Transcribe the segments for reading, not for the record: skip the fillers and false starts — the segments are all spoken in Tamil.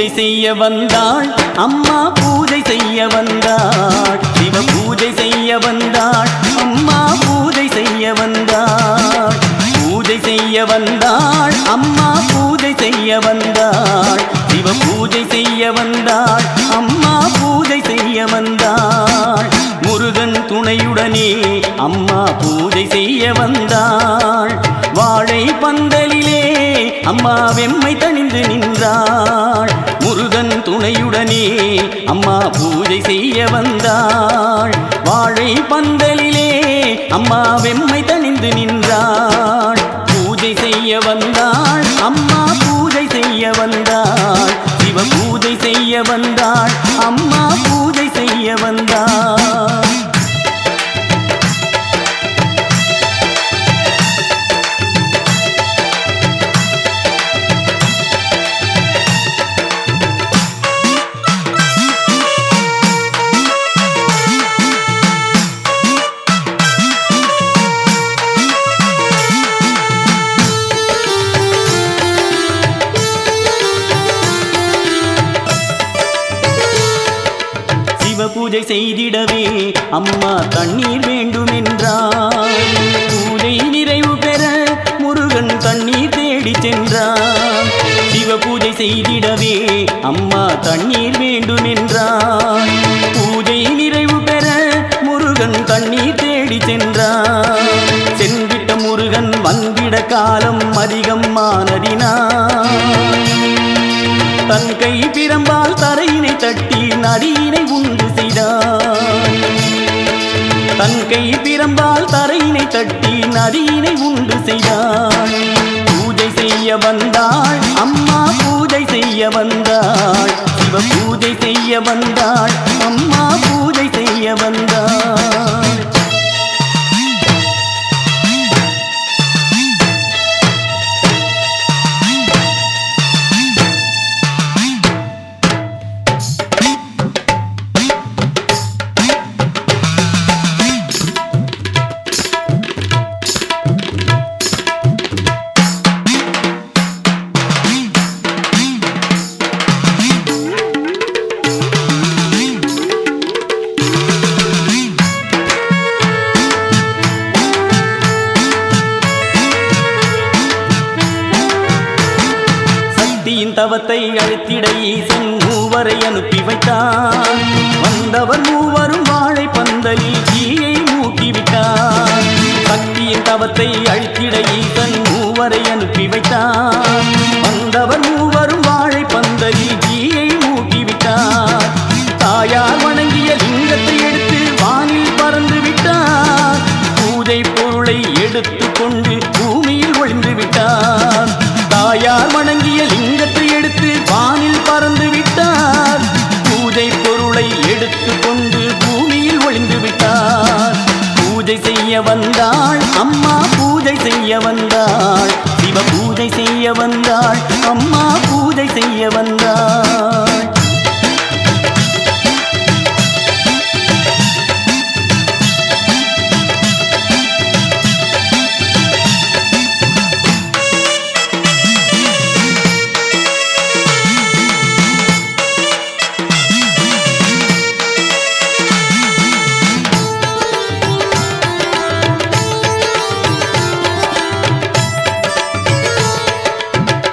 பூஜை செய்ய வந்தாள் அம்மா, பூஜை செய்ய வந்தாள். சிவ பூஜை செய்ய வந்தாள் அம்மா, பூஜை செய்ய வந்தாள். பூஜை செய்ய வந்தாள் அம்மா, பூஜை செய்ய வந்தாள். சிவ பூஜை செய்ய வந்தாள் அம்மா, பூஜை செய்ய வந்தாள். முருகன் துணையுடனே அம்மா பூஜை செய்ய வந்தாள். வாழை பந்தலிலே அம்மா வெம்மை தணிந்து நின்றாள். முருகன் துணையுடனே அம்மா பூஜை செய்ய வந்தாள். வாழை பந்தலிலே அம்மா வெம்மை தணிந்து நின்றாள். பூஜை செய்ய வந்தாள் அம்மா, பூஜை செய்ய வந்தாள். சிவ பூஜை செய்ய வந்தாள் அம்மா, பூஜை செய்ய வந்தாள். பூஜை செய்திடவே அம்மா தண்ணீர் வேண்டும் என்றார். பூஜை நிறைவு பெற முருகன் தண்ணீர் தேடி சென்றார். சிவ பூஜை செய்திடவே அம்மா தண்ணீர் வேண்டும் என்றார். பூஜை நிறைவு பெற முருகன் தண்ணீர் தேடி சென்றார். சென்றிட்ட முருகன் வந்திட காலம் அதிகமானதினார். தன் கை பிரம்பால் தரையினை தட்டி நதியினை உண்டு செய்தார். தன் கை பிரம்பால் தரையினை தட்டி நதியினை உண்டு செய்தார். பூஜை செய்ய வந்தாள் அம்மா, பூஜை செய்ய வந்தாள். சிவ பூஜை செய்ய வந்தாள் அம்மா, பூஜை செய்ய வந்தாள். தவத்தை அழுத்திட ஈசன் மூவரை அனுப்பி வைத்தான். வந்தவர் மூவரும் வாழை பந்தலில் தீயை மூட்டிவிட்டார். சக்தியின் தவத்தை அழுத்திட ஈசன் மூவரை அனுப்பி வைத்தான். வந்தவர் மூவரும் வாழை பந்தலில் தீயை மூட்டிவிட்டார். தாயார் வணங்கிய லிங்கத்தை எடுத்து வானில் பறந்து விட்டார். பூஜை பொருளை எடுத்து கொண்டு பூமியில் ஒளிந்து விட்டார். தாயார் வணங்கிய லிங்கத்தை எடுத்து வானில் பறந்து விட்டார். பூஜை பொருளை எடுத்து கொண்டு பூமியில் ஒளிந்து விட்டார். பூஜை செய்ய வந்தாள் அம்மா, பூஜை செய்ய வந்தாள். சிவ பூஜை செய்ய வந்தாள் அம்மா, பூஜை செய்ய வந்தாள்.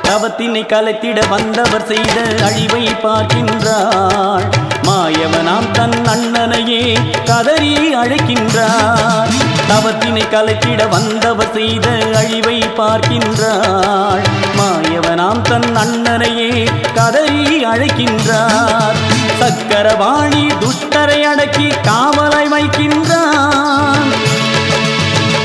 தவத்தினை கலைத்திட வந்தவர் செய்த அழிவை பார்க்கின்றாள். மாயவனாம் தன் அண்ணனையே கதறி அழைக்கின்றார். தவத்தினை கலைத்திட வந்தவர் செய்த அழிவை பார்க்கின்றாள். மாயவனாம் தன் அண்ணனையே கதறி அழைக்கின்றார். சக்கரவாணி துஷ்டரை அடக்கி காவலை வைக்கின்றான்.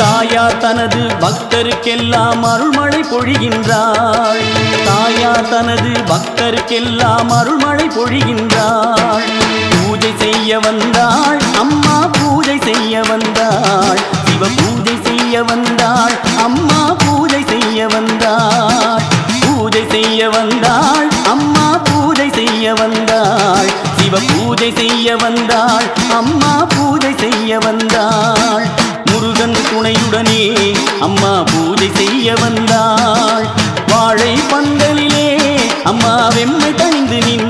தாயார் தனது பக்தருக்கெல்லாம் அருள்மழை பொழிகின்றாள். தாயார் தனது பக்தருக்கெல்லாம் அருள்மழை பொழிகின்றாள். பூஜை செய்ய வந்தாள் அம்மா, பூஜை செய்ய வந்தாள். சிவ பூஜை செய்ய வந்தாள் அம்மா, பூஜை செய்ய வந்தாள். பூஜை செய்ய வந்தாள் அம்மா, பூஜை செய்ய வந்தாள். சிவ பூஜை செய்ய வந்தாள் அம்மா, பூஜை செய்ய வந்தாள். முருகன் துணையுடனே அம்மா பூஜை செய்ய வந்தாள். வாழை பந்தலிலே அம்மா வெம்மை தணிந்து நின்றாள்.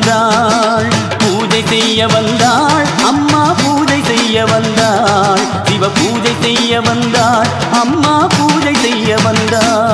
செய்ய வந்தாள் அம்மா பூஜை செய்ய வந்தாள் சிவ பூஜை செய்ய வந்தாள் அம்மா பூஜை செய்ய வந்தாள்